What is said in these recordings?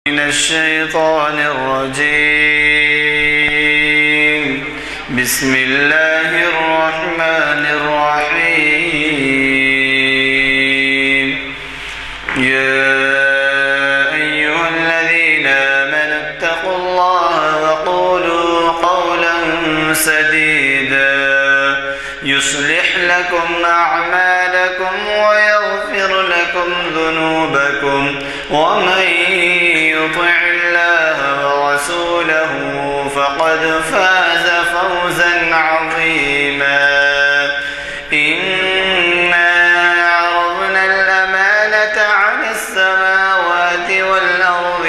من الشيطان الرجيم. بسم الله الرحمن الرحيم. يا أيها الذين آمنوا اتقوا الله وقولوا قولا سديدا يصلح لكم أعمالكم ويغفر لكم ذنوبكم ومن يطع الله ورسوله فقد فاز فوزا عظيما. إنا عرضنا الأمانة على السماوات والأرض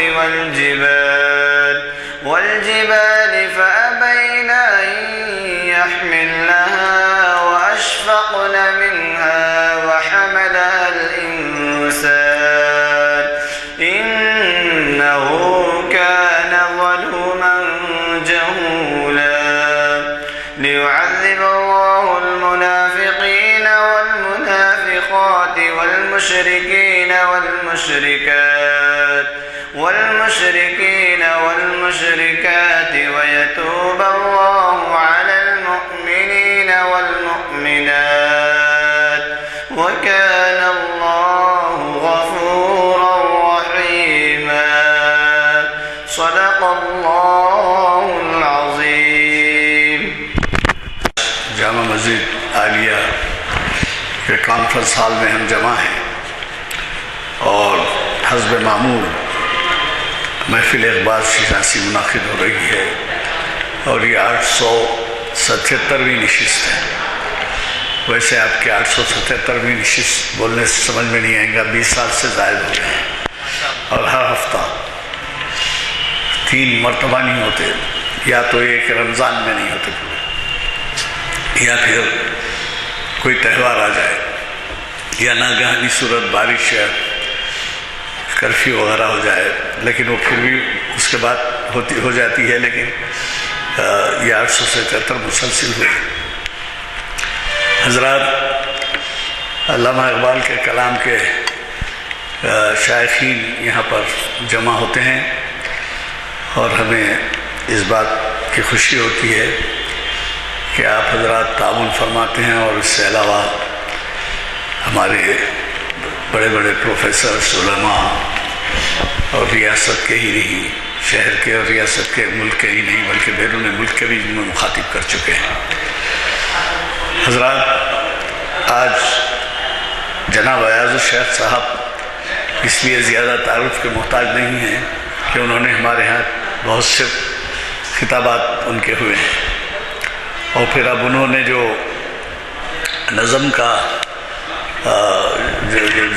والجبال فأبين أن يحملنها وأشفقن منها وحملها الإنسان إنه كان ظلوما جهولا. ليعذب الله المنافقين والمنافقات والمشركات ويتوب الله على المؤمنين والمؤمنات وكان الله غفورا رحيما. صدق الله العظيم. جامع مسجد عالیہ کے کانفرنس ہال میں ہم جمع ہیں اور حسب معمول محفل اقبال شناسی منعقد ہو رہی ہے اور یہ 877ویں نشست ہے. ویسے آپ کے 877ویں نشست بولنے سے سمجھ میں نہیں آئے گا، 20 سال سے زائد ہو گئے ہیں اور ہر ہفتہ 3 مرتبہ نہیں ہوتے، یا تو ایک رمضان میں نہیں ہوتے پورے، یا پھر کوئی تہوار آ جائے یا ناگہانی صورت بارش یا کرفیو وغیرہ ہو جائے، لیکن وہ پھر بھی اس کے بعد ہو جاتی ہے. لیکن یہ 877 مسلسل ہوئے. حضرات، علامہ اقبال کے کلام کے شائقین یہاں پر جمع ہوتے ہیں اور ہمیں اس بات کی خوشی ہوتی ہے کہ آپ حضرات تعاون فرماتے ہیں، اور اس سے علاوہ ہمارے بڑے بڑے پروفیسرز، علماء اور ریاست کے ہی نہیں، شہر کے اور ریاست کے، ملک کے ہی نہیں بلکہ بیرون ملک کے بھی میں مخاطب کر چکے ہیں. حضرات، آج جناب ایاز الشیخ صاحب اس لیے زیادہ تعارف کے محتاج نہیں ہیں کہ انہوں نے ہمارے ہاں بہت سے خطابات ان کے ہوئے ہیں، اور پھر اب انہوں نے جو نظم کا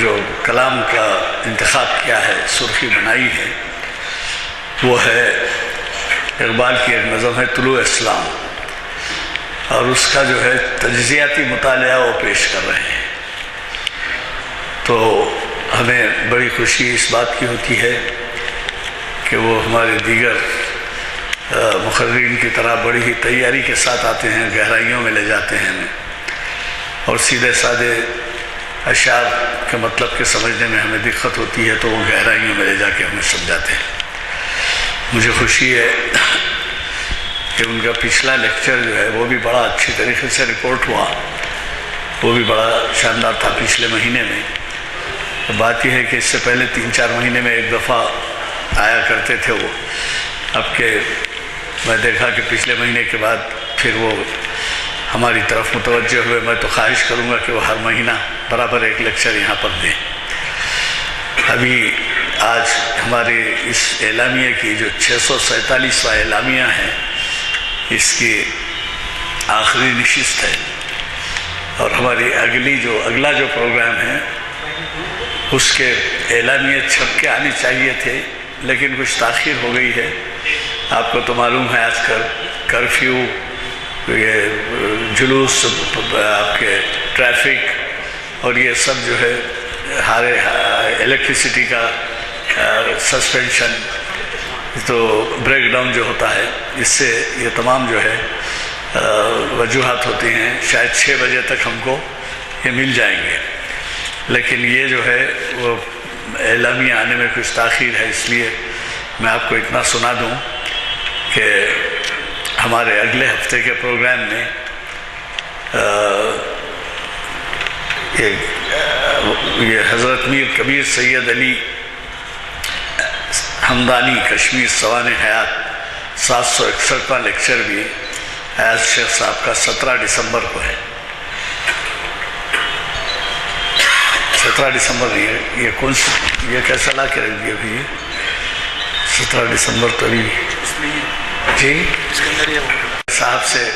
جو کلام کا انتخاب کیا ہے، سرخی بنائی ہے، وہ ہے اقبال کی ایک نظم ہے طلوع اسلام، اور اس کا جو ہے تجزیاتی مطالعہ وہ پیش کر رہے ہیں. تو ہمیں بڑی خوشی اس بات کی ہوتی ہے کہ وہ ہمارے دیگر مقررین کی طرح بڑی ہی تیاری کے ساتھ آتے ہیں، گہرائیوں میں لے جاتے ہیں ہمیں، اور سیدھے سادے اشعار کے مطلب کے سمجھنے میں ہمیں دقت ہوتی ہے تو وہ گہرائیوں میں لے جا کے ہمیں سمجھاتے ہیں. مجھے خوشی ہے کہ ان کا پچھلا لیکچر جو ہے وہ بھی بڑا اچھی طریقے سے رپورٹ ہوا، وہ بھی بڑا شاندار تھا پچھلے مہینے میں. بات یہ ہے کہ اس سے پہلے 3-4 مہینے میں ایک دفعہ آیا کرتے تھے وہ، اب کہ میں دیکھا کہ پچھلے مہینے کے بعد پھر وہ ہماری طرف متوجہ ہوئے. میں تو خواہش کروں گا کہ وہ ہر مہینہ برابر ایک لیکچر یہاں پر دیں. ابھی آج ہمارے اس اعلامیہ کی جو 647واں اعلامیہ ہے، اس کی آخری نشست ہے، اور ہماری اگلا جو پروگرام ہے اس کے اعلامیہ چھپ کے آنی چاہیے تھے، لیکن کچھ تاخیر ہو گئی ہے. آپ کو تو معلوم ہے آج کل کرفیو، یہ جلوس، آپ کے ٹریفک اور یہ سب جو ہے الیکٹریسٹی کا سسپینشن، تو بریک ڈاؤن جو ہوتا ہے، اس سے یہ تمام جو ہے وجوہات ہوتی ہیں. شاید 6 بجے تک ہم کو یہ مل جائیں گے، لیکن یہ جو ہے وہ اعلامیہ آنے میں کچھ تاخیر ہے، اس لیے میں آپ کو اتنا سنا دوں کہ ہمارے اگلے ہفتے کے پروگرام میں یہ حضرت میر کبیر سید علی ہمدانی کشمیر سوانح حیات 761واں لیکچر بھی ایاز شیخ صاحب کا 17 دسمبر کو ہے. 17 دسمبر یہ کون سی یہ کیسا لا کے رکھ دیا ابھی؟ 17 دسمبر تو ابھی جی صاحب سے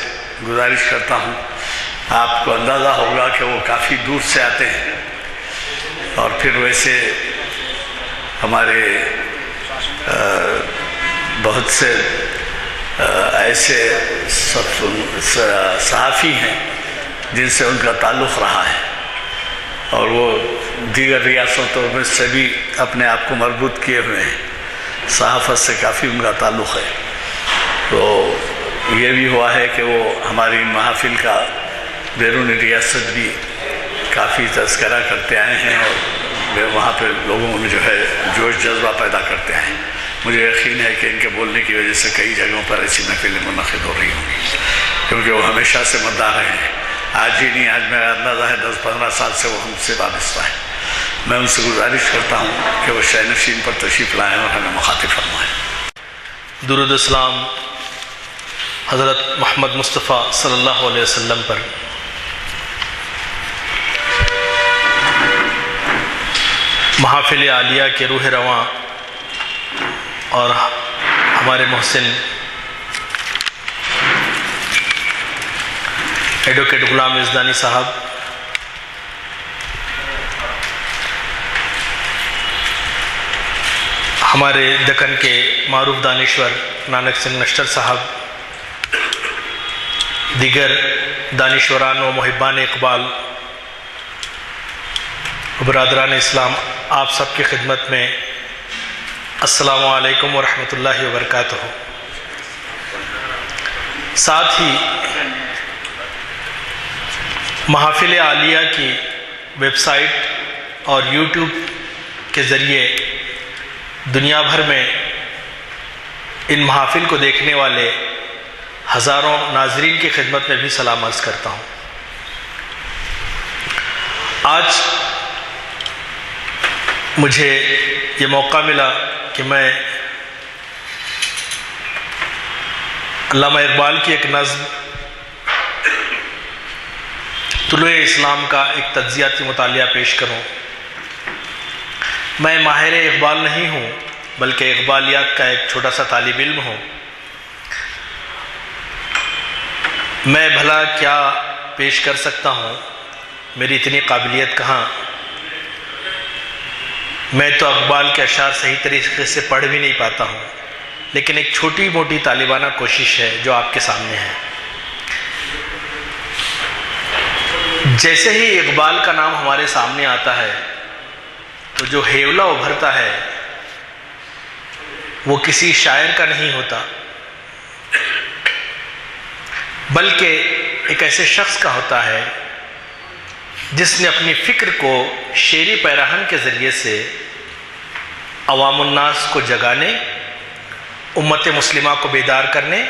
گزارش کرتا ہوں. آپ کو اندازہ ہوگا کہ وہ کافی دور سے آتے ہیں اور پھر ویسے ہمارے بہت سے ایسے صحافی ہیں جن سے ان کا تعلق رہا ہے اور وہ دیگر ریاستوں میں سے بھی اپنے آپ کو مربوط کیے ہوئے ہیں. صحافت سے کافی ان کا تعلق ہے. تو یہ بھی ہوا ہے کہ وہ ہماری محافل کا بیرون ریاست بھی کافی تذکرہ کرتے آئے ہیں اور وہاں پہ لوگوں میں جو ہے جوش جذبہ پیدا کرتے ہیں. مجھے یقین ہے کہ ان کے بولنے کی وجہ سے کئی جگہوں پر ایسی محفلیں منعقد ہو رہی ہوں گی کیونکہ وہ ہمیشہ سے مداح رہے ہیں. آج ہی نہیں، آج میرا اندازہ ہے 10-15 سال سے وہ ہم سے وابستہ ہے. میں ان سے گزارش کرتا ہوں کہ وہ شہ نشین پر تشریف لائیں اور ہمیں مخاطب فرمائیں. درود و اسلام حضرت محمد مصطفیٰ صلی اللہ علیہ وسلم پر. محافل عالیہ کے روح رواں اور ہمارے محسن ایڈوکیٹ غلام یزدانی صاحب، ہمارے دکن کے معروف دانشور نانک سنگھ نشتر صاحب، دیگر دانشوران و محبان اقبال، برادران اسلام، آپ سب کی خدمت میں السلام علیکم ورحمۃ اللہ وبرکاتہ. ساتھ ہی محافل عالیہ کی ویب سائٹ اور یوٹیوب کے ذریعے دنیا بھر میں ان محافل کو دیکھنے والے ہزاروں ناظرین کی خدمت میں بھی سلام عرض کرتا ہوں. آج مجھے یہ موقع ملا کہ میں علامہ اقبال کی ایک نظم طلوع اسلام کا ایک تجزیاتی مطالعہ پیش کروں. میں ماہر اقبال نہیں ہوں بلکہ اقبالیات کا ایک چھوٹا سا طالب علم ہوں. میں بھلا کیا پیش کر سکتا ہوں، میری اتنی قابلیت کہاں. میں تو اقبال کے اشعار صحیح طریقے سے پڑھ بھی نہیں پاتا ہوں، لیکن ایک چھوٹی موٹی طالبانہ کوشش ہے جو آپ کے سامنے ہے. جیسے ہی اقبال کا نام ہمارے سامنے آتا ہے تو جو ہیولہ ابھرتا ہے وہ کسی شاعر کا نہیں ہوتا بلکہ ایک ایسے شخص کا ہوتا ہے جس نے اپنی فکر کو شعری پیراہن کے ذریعے سے عوام الناس کو جگانے، امت مسلمہ کو بیدار کرنے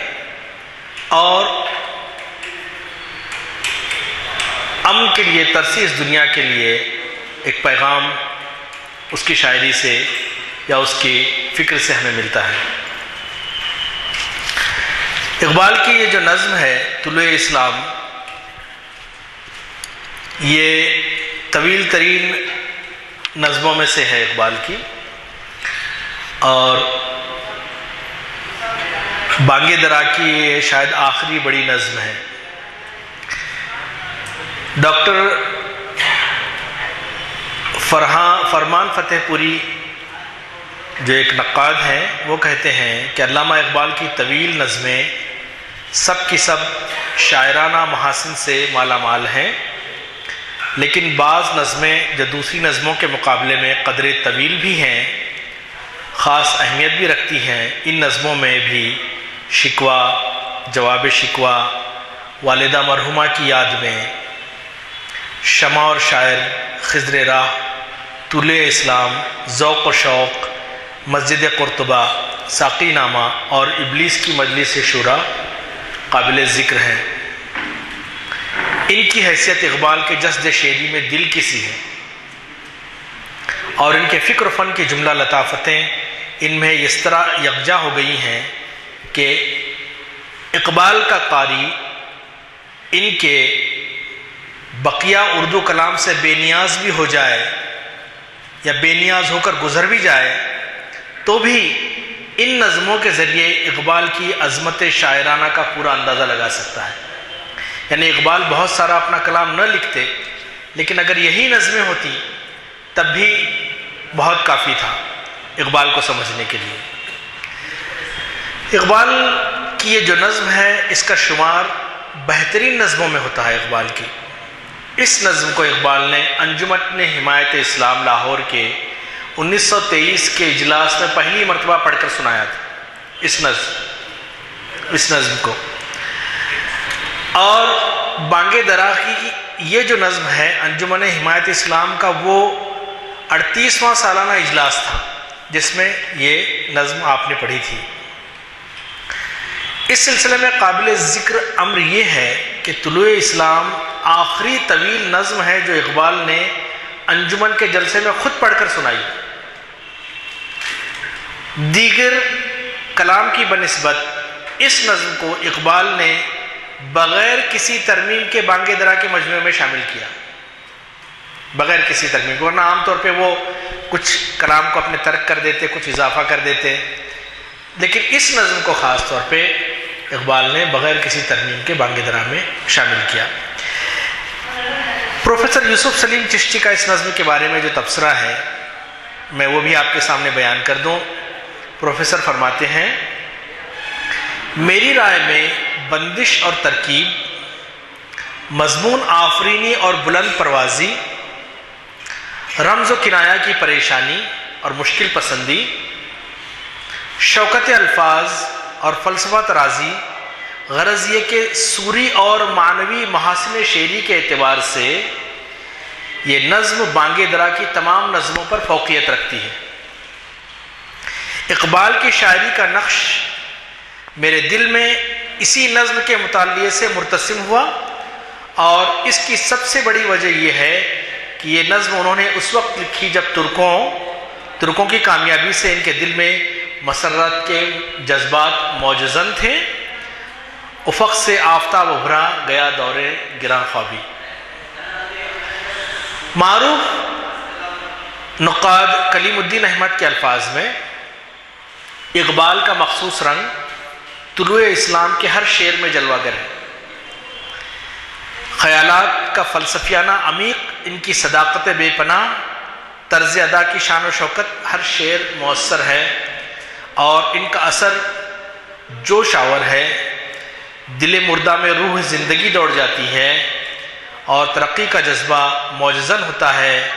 اور امن کے لیے ترسی اس دنیا کے لیے ایک پیغام اس کی شاعری سے یا اس کی فکر سے ہمیں ملتا ہے. اقبال کی یہ جو نظم ہے طلوع اسلام، یہ طویل ترین نظموں میں سے ہے اقبال کی اور بانگ درا کی یہ شاید آخری بڑی نظم ہے. ڈاکٹر فرمان فتح پوری جو ایک نقاد ہیں وہ کہتے ہیں کہ علامہ اقبال کی طویل نظمیں سب کی سب شاعرانہ محاسن سے مالا مال ہیں، لیکن بعض نظمیں جو دوسری نظموں کے مقابلے میں قدر طویل بھی ہیں، خاص اہمیت بھی رکھتی ہیں. ان نظموں میں بھی شکوہ، جواب شکوہ، والدہ مرحومہ کی یاد میں، شمع اور شاعر، خضر راہ، طلوع اسلام، ذوق و شوق، مسجد قرطبہ، ساقی نامہ اور ابلیس کی مجلس شورا قابل ذکر ہے۔ ان کی حیثیت اقبال کے جسد شعری میں دل کی سی ہے، اور ان کے فکر و فن کی جملہ لطافتیں ان میں اس طرح یکجا ہو گئی ہیں کہ اقبال کا قاری ان کے بقیہ اردو کلام سے بے نیاز بھی ہو جائے یا بے نیاز ہو کر گزر بھی جائے تو بھی ان نظموں کے ذریعے اقبال کی عظمت شاعرانہ کا پورا اندازہ لگا سکتا ہے۔ یعنی اقبال بہت سارا اپنا کلام نہ لکھتے، لیکن اگر یہی نظمیں ہوتی تب بھی بہت کافی تھا اقبال کو سمجھنے کے لیے۔ اقبال کی یہ جو نظم ہے اس کا شمار بہترین نظموں میں ہوتا ہے اقبال کی۔ اس نظم کو اقبال نے انجمن حمایت اسلام لاہور کے 1923 کے اجلاس میں پہلی مرتبہ پڑھ کر سنایا تھا اس نظم کو۔ اور بانگ درا کی یہ جو نظم ہے انجمن حمایت اسلام کا، وہ 38واں سالانہ اجلاس تھا جس میں یہ نظم آپ نے پڑھی تھی۔ اس سلسلے میں قابل ذکر امر یہ ہے کہ طلوع اسلام آخری طویل نظم ہے جو اقبال نے انجمن کے جلسے میں خود پڑھ کر سنائی۔ دیگر کلام کی بنسبت اس نظم کو اقبال نے بغیر کسی ترمیم کے بانگ درا کے مجموعے میں شامل کیا، بغیر کسی ترمیم کے، ورنہ عام طور پہ وہ کچھ کلام کو اپنے ترک کر دیتے، کچھ اضافہ کر دیتے، لیکن اس نظم کو خاص طور پہ اقبال نے بغیر کسی ترمیم کے بانگ درا میں شامل کیا۔ پروفیسر یوسف سلیم چشتی کا اس نظم کے بارے میں جو تبصرہ ہے میں وہ بھی آپ کے سامنے بیان کر دوں۔ پروفیسر فرماتے ہیں، میری رائے میں بندش اور ترکیب، مضمون آفرینی اور بلند پروازی، رمز و کنایہ کی پریشانی اور مشکل پسندی، شوکت الفاظ اور فلسفہ ترازی، غرض یہ کہ سوری اور معنوی محاسن شعری کے اعتبار سے یہ نظم بانگ درا کی تمام نظموں پر فوقیت رکھتی ہے۔ اقبال کی شاعری کا نقش میرے دل میں اسی نظم کے مطالعے سے مرتسم ہوا، اور اس کی سب سے بڑی وجہ یہ ہے کہ یہ نظم انہوں نے اس وقت لکھی جب ترکوں کی کامیابی سے ان کے دل میں مسرت کے جذبات موجزن تھے۔ افق سے آفتاب ابھرا گیا دور گراں خوابی۔ معروف نقاد کلیم الدین احمد کے الفاظ میں اقبال کا مخصوص رنگ طلوع اسلام کے ہر شعر میں جلوہ گر ہے۔ خیالات کا فلسفیانہ عمیق، ان کی صداقت بے پناہ، طرز ادا کی شان و شوکت ہر شعر مؤثر ہے، اور ان کا اثر جوش آور ہے۔ دل مردہ میں روح زندگی دوڑ جاتی ہے اور ترقی کا جذبہ موجزن ہوتا ہے،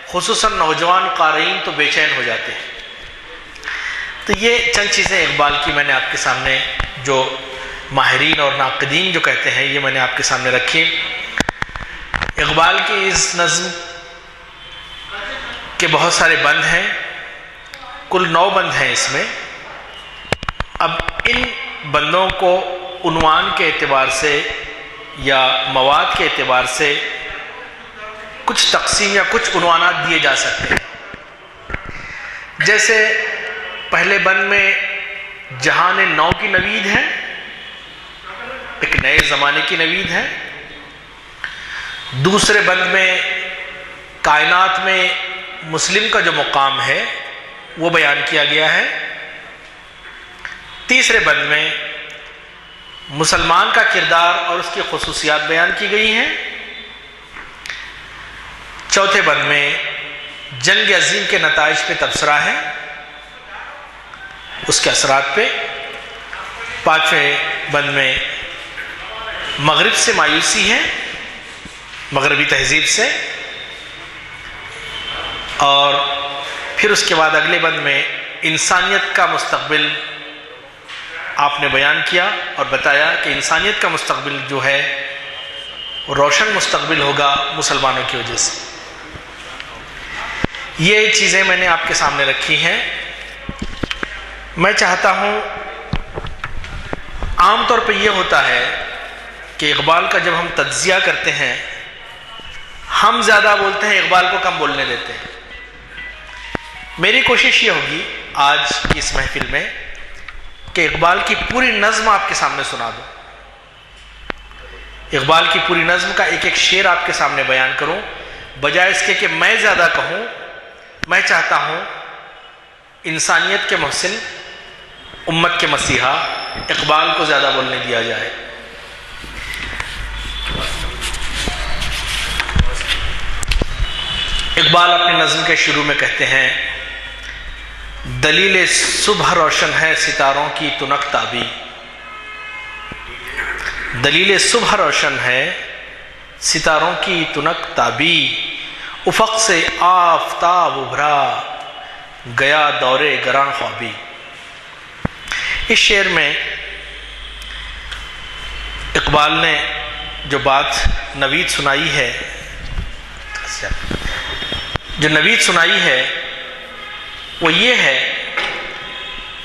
خصوصاً نوجوان قارئین تو بے چین ہو جاتے ہیں۔ تو یہ چند چیزیں اقبال کی میں نے آپ کے سامنے، جو ماہرین اور ناقدین جو کہتے ہیں، یہ میں نے آپ کے سامنے رکھی۔ اقبال کی اس نظم کے بہت سارے بند ہیں، کل 9 بند ہیں اس میں۔ اب ان بندوں کو عنوان کے اعتبار سے یا مواد کے اعتبار سے کچھ تقسیم یا کچھ عنوانات دیے جا سکتے ہیں۔ جیسے پہلے بند میں جہان نو کی نوید ہے، ایک نئے زمانے کی نوید ہے۔ دوسرے بند میں کائنات میں مسلم کا جو مقام ہے وہ بیان کیا گیا ہے۔ تیسرے بند میں مسلمان کا کردار اور اس کی خصوصیات بیان کی گئی ہیں۔ چوتھے بند میں جنگ عظیم کے نتائج پہ تبصرہ ہے، اس کے اثرات پہ۔ پانچویں بند میں مغرب سے مایوسی ہے، مغربی تہذیب سے، اور پھر اس کے بعد اگلے بند میں انسانیت کا مستقبل آپ نے بیان کیا اور بتایا کہ انسانیت کا مستقبل جو ہے وہ روشن مستقبل ہوگا مسلمانوں کی وجہ سے۔ یہ چیزیں میں نے آپ کے سامنے رکھی ہیں۔ میں چاہتا ہوں، عام طور پہ یہ ہوتا ہے کہ اقبال کا جب ہم تجزیہ کرتے ہیں ہم زیادہ بولتے ہیں، اقبال کو کم بولنے دیتے ہیں۔ میری کوشش یہ ہوگی آج کی اس محفل میں کہ اقبال کی پوری نظم آپ کے سامنے سنا دوں، اقبال کی پوری نظم کا ایک ایک شعر آپ کے سامنے بیان کروں، بجائے اس کے کہ میں زیادہ کہوں۔ میں چاہتا ہوں انسانیت کے محسن، امت کے مسیحا اقبال کو زیادہ بولنے دیا جائے۔ اقبال اپنی نظم کے شروع میں کہتے ہیں، دلیل صبح روشن ہے ستاروں کی تنک تابی، دلیل صبح روشن ہے ستاروں کی تنک تابی، افق سے آفتاب ابھرا گیا دور گراں خوابی۔ اس شعر میں اقبال نے جو بات نوید سنائی ہے، وہ یہ ہے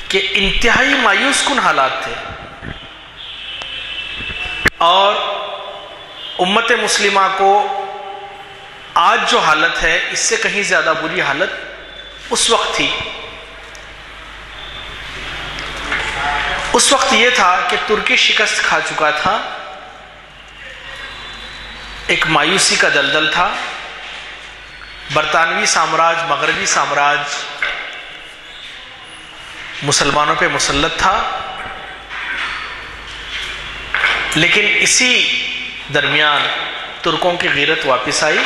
کہ انتہائی مایوس کن حالات تھے اور امت مسلمہ کو آج جو حالت ہے اس سے کہیں زیادہ بری حالت اس وقت تھی۔ اس وقت یہ تھا کہ ترکی شکست کھا چکا تھا، ایک مایوسی کا دلدل تھا، برطانوی سامراج، مغربی سامراج مسلمانوں پہ مسلط تھا، لیکن اسی درمیان ترکوں کی غیرت واپس آئی،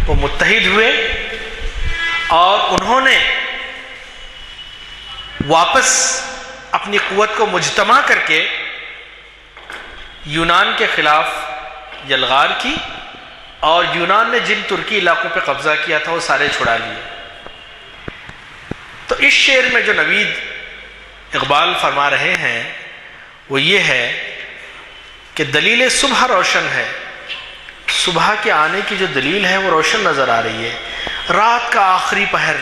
وہ متحد ہوئے اور انہوں نے واپس اپنی قوت کو مجتمع کر کے یونان کے خلاف یلغار کی، اور یونان نے جن ترکی علاقوں پہ قبضہ کیا تھا وہ سارے چھڑا لیے۔ تو اس شعر میں جو نوید اقبال فرما رہے ہیں وہ یہ ہے کہ دلیل صبح روشن ہے، صبح کے آنے کی جو دلیل ہے وہ روشن نظر آ رہی ہے، رات کا آخری پہر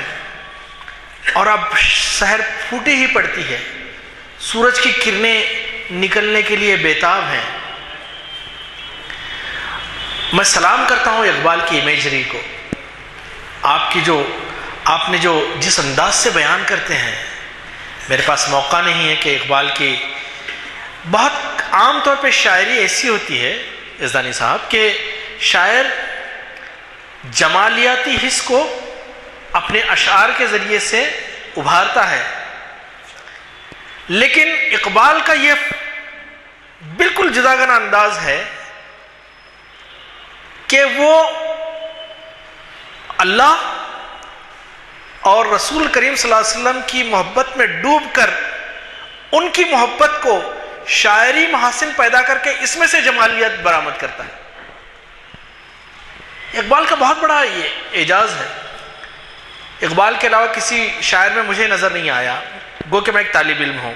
اور اب سحر پھوٹی ہی پڑتی ہے، سورج کی کرنیں نکلنے کے لیے بیتاب ہیں۔ میں سلام کرتا ہوں اقبال کی امیجری کو، آپ نے جو جس انداز سے بیان کرتے ہیں، میرے پاس موقع نہیں ہے کہ اقبال کی بہت عام طور پہ شاعری ایسی ہوتی ہے یزدانی صاحب کہ شاعر جمالیاتی حس کو اپنے اشعار کے ذریعے سے ابھارتا ہے، لیکن اقبال کا یہ بالکل جداگانہ انداز ہے کہ وہ اللہ اور رسول کریم صلی اللہ علیہ وسلم کی محبت میں ڈوب کر ان کی محبت کو شاعری محاسن پیدا کر کے اس میں سے جمالیت برآمد کرتا ہے۔ اقبال کا بہت بڑا یہ اعجاز ہے، اقبال کے علاوہ کسی شاعر میں مجھے نظر نہیں آیا، گو کہ میں ایک طالب علم ہوں۔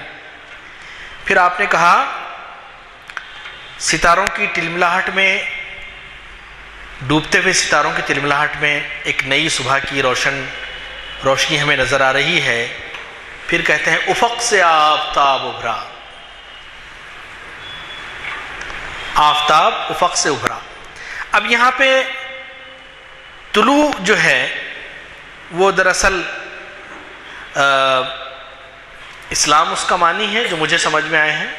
پھر آپ نے کہا ستاروں کی ٹلملاہٹ میں، ڈوبتے ہوئے ستاروں کی ٹلملاہٹ میں ایک نئی صبح کی روشنی ہمیں نظر آ رہی ہے۔ پھر کہتے ہیں افق سے آفتاب ابھرا، آفتاب افق سے ابھرا۔ اب یہاں پہ طلوع جو ہے وہ دراصل اسلام اس کا معنی ہے جو مجھے سمجھ میں آئے ہیں،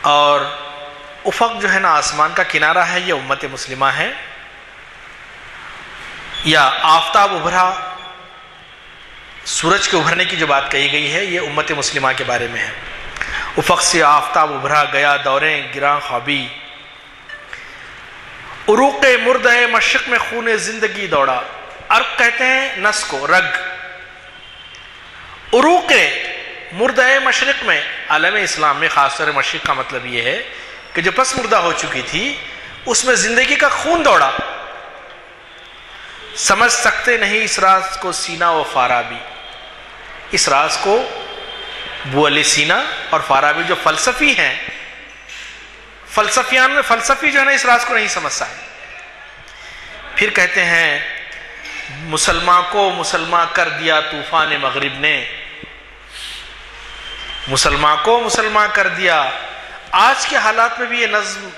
اور افق جو ہے نا آسمان کا کنارہ ہے، یہ امت مسلمہ ہے، یا آفتاب ابھرا سورج کے ابھرنے کی جو بات کہی گئی ہے یہ امت مسلمہ کے بارے میں ہے۔ افق سے آفتاب ابھرا گیا دوریں گراں خوابی، عروق مردہ مشرق میں خون زندگی دوڑا۔ عرق کہتے ہیں نس کو، رگ۔ عروق مردہ مشرق میں، عالم اسلام میں خاص طور مشرق کا مطلب یہ ہے کہ جو پس مردہ ہو چکی تھی اس میں زندگی کا خون دوڑا۔ سمجھ سکتے نہیں اس راز کو سینا و فارابی، اس راز کو بو علی سینا اور فارابی جو فلسفی ہیں، فلسفیان میں فلسفی جو ہے نا اس راز کو نہیں سمجھ سکتے۔ پھر کہتے ہیں مسلمان کو مسلمان کر دیا طوفان مغرب نے، مسلمان کو مسلمان کر دیا. آج کے حالات میں بھی یہ نظم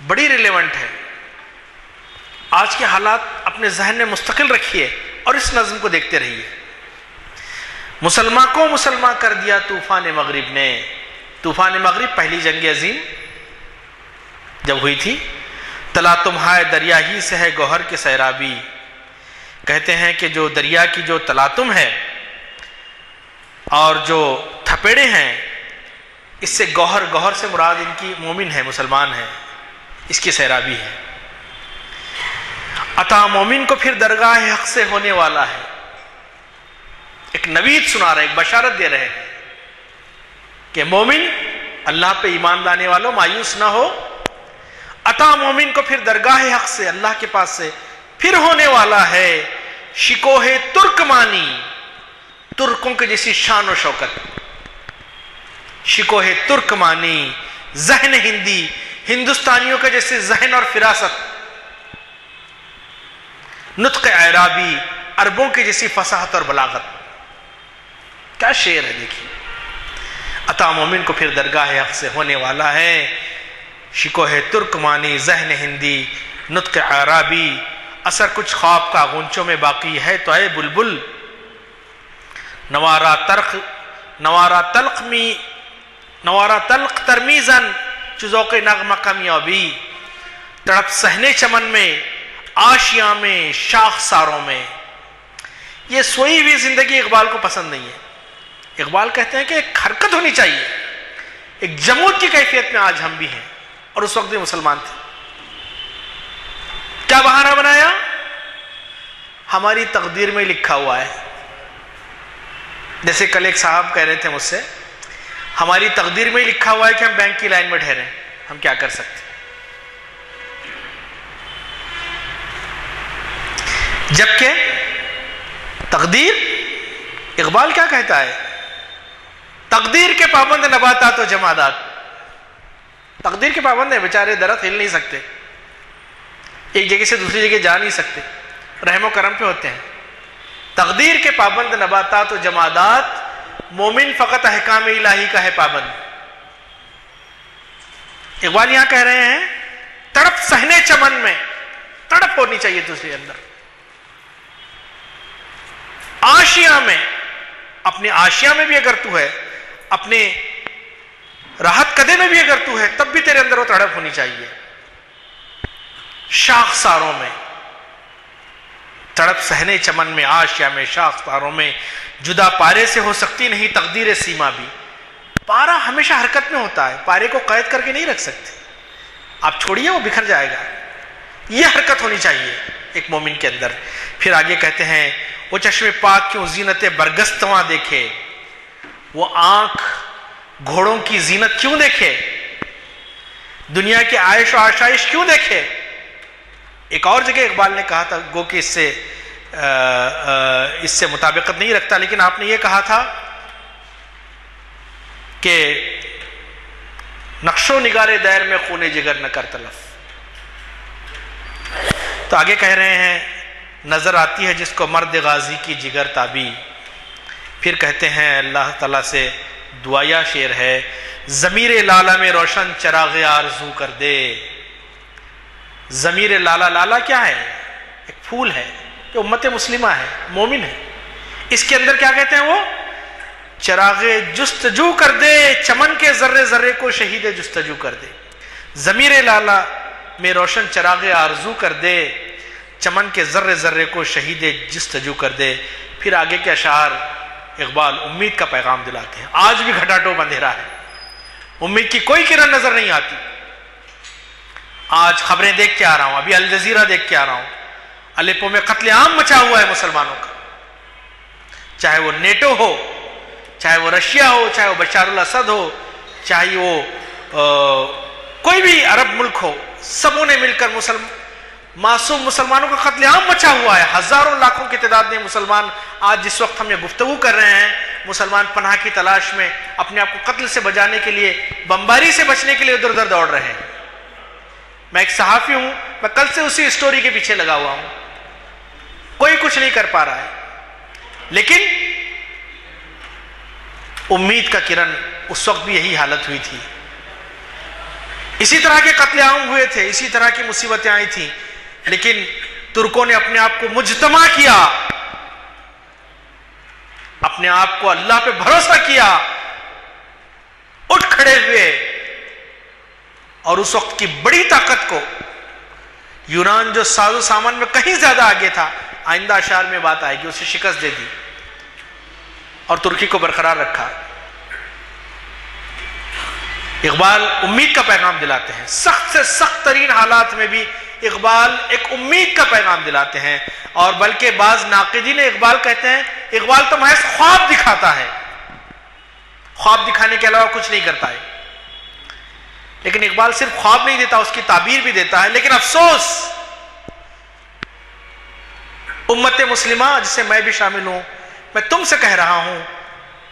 بڑی ریلیونٹ ہے. آج کے حالات اپنے ذہن میں مستقل رکھیے اور اس نظم کو دیکھتے رہیے. مسلمان کو مسلمان کر دیا طوفان مغرب نے. طوفان مغرب پہلی جنگ عظیم جب ہوئی تھی. تلاطم ہائے دریا ہی سے ہے گوہر کے سیرابی. کہتے ہیں کہ جو دریا کی جو تلاطم ہے اور جو تھپیڑے ہیں، اس سے گوہر سے مراد ان کی مومن ہے، مسلمان ہے، اس کی سیرابی ہے. عطا مومن کو پھر درگاہ حق سے ہونے والا ہے. ایک نوید سنا رہے، ایک بشارت دے رہے ہیں کہ مومن اللہ پہ ایمان لانے والوں مایوس نہ ہو. عطا مومن کو پھر درگاہ حق سے، اللہ کے پاس سے پھر ہونے والا ہے. شکوہ ترکمانی، ترکوں کے جیسی شان و شوکت. شکوہ ترکمانی، ذہن ہندی، ہندوستانیوں کے جیسے ذہن اور فراست. نطق اعرابی، عربوں کی جیسی فصاحت اور بلاغت. کیا شعر ہے دیکھیے. عطا مومن کو پھر درگاہ حق سے ہونے والا ہے. شکوہ ترکمانی، ذہن ہندی، نطق اعرابی، اثر کچھ خواب کا غنچوں میں باقی ہے تو اے بلبل. نوارا تلق ترمیزن چذوق نغمہ کمیابی. تڑپ سہنے چمن میں، آشیاں میں، شاخ ساروں میں. یہ سوئی ہوئی زندگی اقبال کو پسند نہیں ہے. اقبال کہتے ہیں کہ ایک حرکت ہونی چاہیے. ایک جمود کی کیفیت میں آج ہم بھی ہیں اور اس وقت بھی مسلمان تھے. کیا بہانہ بنایا؟ ہماری تقدیر میں لکھا ہوا ہے. جیسے کل ایک صاحب کہہ رہے تھے مجھ سے، ہماری تقدیر میں لکھا ہوا ہے کہ ہم بینک کی لائن میں ٹھہرے ہیں، ہم کیا کر سکتے. جبکہ تقدیر، اقبال کیا کہتا ہے؟ تقدیر کے پابند نباتات و جمادات. تقدیر کے پابند ہیں، بیچارے درخت ہل نہیں سکتے، ایک جگہ سے دوسری جگہ جا نہیں سکتے، رحم و کرم پہ ہوتے ہیں. تقدیر کے پابند نباتات و جمادات، مومن فقط احکام الہی کا ہے پابند. اقبال یہاں کہہ رہے ہیں تڑپ سہنے چمن میں، تڑپ ہونی چاہیے دوسرے اندر. آشیاں میں، اپنے آشیاں میں بھی اگر تو ہے، اپنے راحت قدے میں بھی اگر تو ہے، تب بھی تیرے اندر وہ تڑپ ہونی چاہیے. شاخ ساروں میں، تڑپ سہنے چمن میں، آشیاں میں، شاخ ساروں میں. جدا پارے سے ہو سکتی نہیں تقدیر سیما بھی. پارا ہمیشہ حرکت میں ہوتا ہے، پارے کو قید کر کے نہیں رکھ سکتے. آپ چھوڑیے وہ بکھر جائے گا. یہ حرکت ہونی چاہیے ایک مومن کے اندر. پھر آگے کہتے ہیں وہ چشم پاک کیوں زینت برگستواں دیکھے، وہ آنکھ گھوڑوں کی زینت کیوں دیکھے، دنیا کی عائش و آشائش کیوں دیکھے. ایک اور جگہ اقبال نے کہا تھا، گو کہ اس سے مطابقت نہیں رکھتا، لیکن آپ نے یہ کہا تھا کہ نقش و نگار دیر میں خون جگر نہ کر تلف. تو آگے کہہ رہے ہیں نظر آتی ہے جس کو مرد غازی کی جگر تابی. پھر کہتے ہیں اللہ تعالیٰ سے دعایا شعر ہے، ضمیر لالا میں روشن چراغ آرزو کر دے. ضمیر لالا، لالا کیا ہے؟ ایک پھول ہے جو امت مسلمہ ہے، مومن ہے. اس کے اندر کیا کہتے ہیں وہ؟ چراغ جستجو کر دے، چمن کے ذرے ذرے کو شہید جستجو کر دے. ضمیر لالا میں روشن چراغ آرزو کر دے، چمن کے ذرے ذرے کو شہید جستجو کر دے. پھر آگے کے اشعار اقبال امید کا پیغام دلاتے ہیں. آج بھی گھٹاٹوپ اندھیرا ہے، امید کی کوئی کرن نظر نہیں آتی. آج خبریں دیکھ کے آ رہا ہوں، ابھی الجزیرہ دیکھ کے آ رہا ہوں، الیپو میں قتل عام مچا ہوا ہے مسلمانوں کا. چاہے وہ نیٹو ہو، چاہے وہ رشیا ہو، چاہے وہ بشار الاسد ہو، چاہے وہ کوئی بھی عرب ملک ہو، سبوں نے مل کر معصوم مسلمانوں کا قتل عام مچا ہوا ہے. ہزاروں لاکھوں کی تعداد میں مسلمان آج جس وقت ہم یہ گفتگو کر رہے ہیں، مسلمان پناہ کی تلاش میں اپنے آپ کو قتل سے بچانے کے لیے، بمباری سے بچنے کے لیے ادھر ادھر دوڑ رہے ہیں. میں ایک صحافی ہوں، میں کل سے اسی اسٹوری کے پیچھے لگا ہوا ہوں. کوئی کچھ نہیں کر پا رہا ہے، لیکن امید کا کرن، اس وقت بھی یہی حالت ہوئی تھی. اسی طرح کے قتل عام ہوئے تھے، اسی طرح کی مصیبتیں آئی تھیں، لیکن ترکوں نے اپنے آپ کو مجتمع کیا، اپنے آپ کو اللہ پہ بھروسہ کیا، اٹھ کھڑے ہوئے، اور اس وقت کی بڑی طاقت کو، یونان جو ساز و سامان میں کہیں زیادہ آگے تھا، آئندہ اشعار میں بات آئے گی، اسے شکست دے دی اور ترکی کو برقرار رکھا. اقبال امید کا پیغام دلاتے ہیں، سخت سے سخت ترین حالات میں بھی اقبال ایک امید کا پیغام دلاتے ہیں. اور بلکہ بعض ناقدین اقبال کہتے ہیں اقبال تو محض خواب دکھاتا ہے، خواب دکھانے کے علاوہ کچھ نہیں کرتا ہے. لیکن اقبال صرف خواب نہیں دیتا، اس کی تعبیر بھی دیتا ہے. لیکن افسوس، امت مسلمہ جس سے میں بھی شامل ہوں، میں تم سے کہہ رہا ہوں،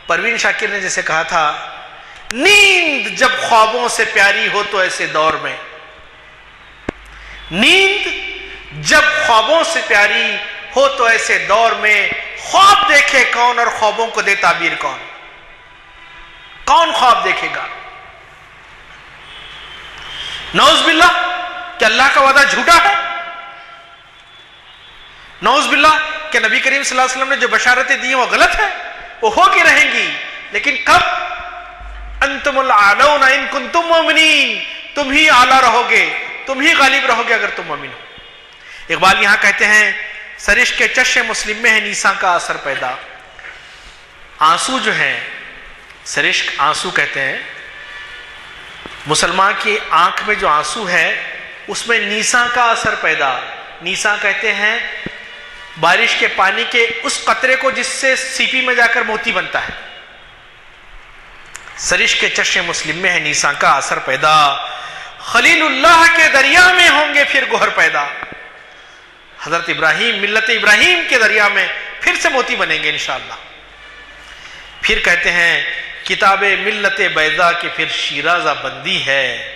پروین شاکر نے جیسے کہا تھا، نیند جب خوابوں سے پیاری ہو تو ایسے دور میں، نیند جب خوابوں سے پیاری ہو تو ایسے دور میں، خواب دیکھے کون اور خوابوں کو دے تعبیر کون؟ کون خواب دیکھے گا؟ نعوذ باللہ کہ اللہ کا وعدہ جھوٹا ہے، نعوذ باللہ کہ نبی کریم صلی اللہ علیہ وسلم نے جو بشارتیں دی ہیں وہ غلط ہے، وہ ہو کے رہیں گی. لیکن کب؟ انتم الاعلون ان کنتم مومنین، تم ہی اعلیٰ رہو گے، تم ہی غالب رہو گے اگر تم مومن ہو. اقبال یہاں کہتے ہیں، سرشک کے چشم مسلم میں ہے نیساں کا اثر پیدا. آنسو جو ہیں، سرشک آنسو کہتے ہیں، مسلمان کی آنکھ میں جو آنسو ہے اس میں نیساں کا اثر پیدا. نیساں کہتے ہیں بارش کے پانی کے اس قطرے کو جس سے سیپی میں جا کر موتی بنتا ہے. سرشک کے چشم مسلم میں ہے نیساں کا اثر پیدا، خلیل اللہ کے دریا میں ہوں گے پھر گوہر پیدا. حضرت ابراہیم، ملت ابراہیم کے دریا میں پھر سے موتی بنیں گے انشاءاللہ. پھر کہتے ہیں کتاب ملت بیضا کی پھر شیرازہ بندی ہے.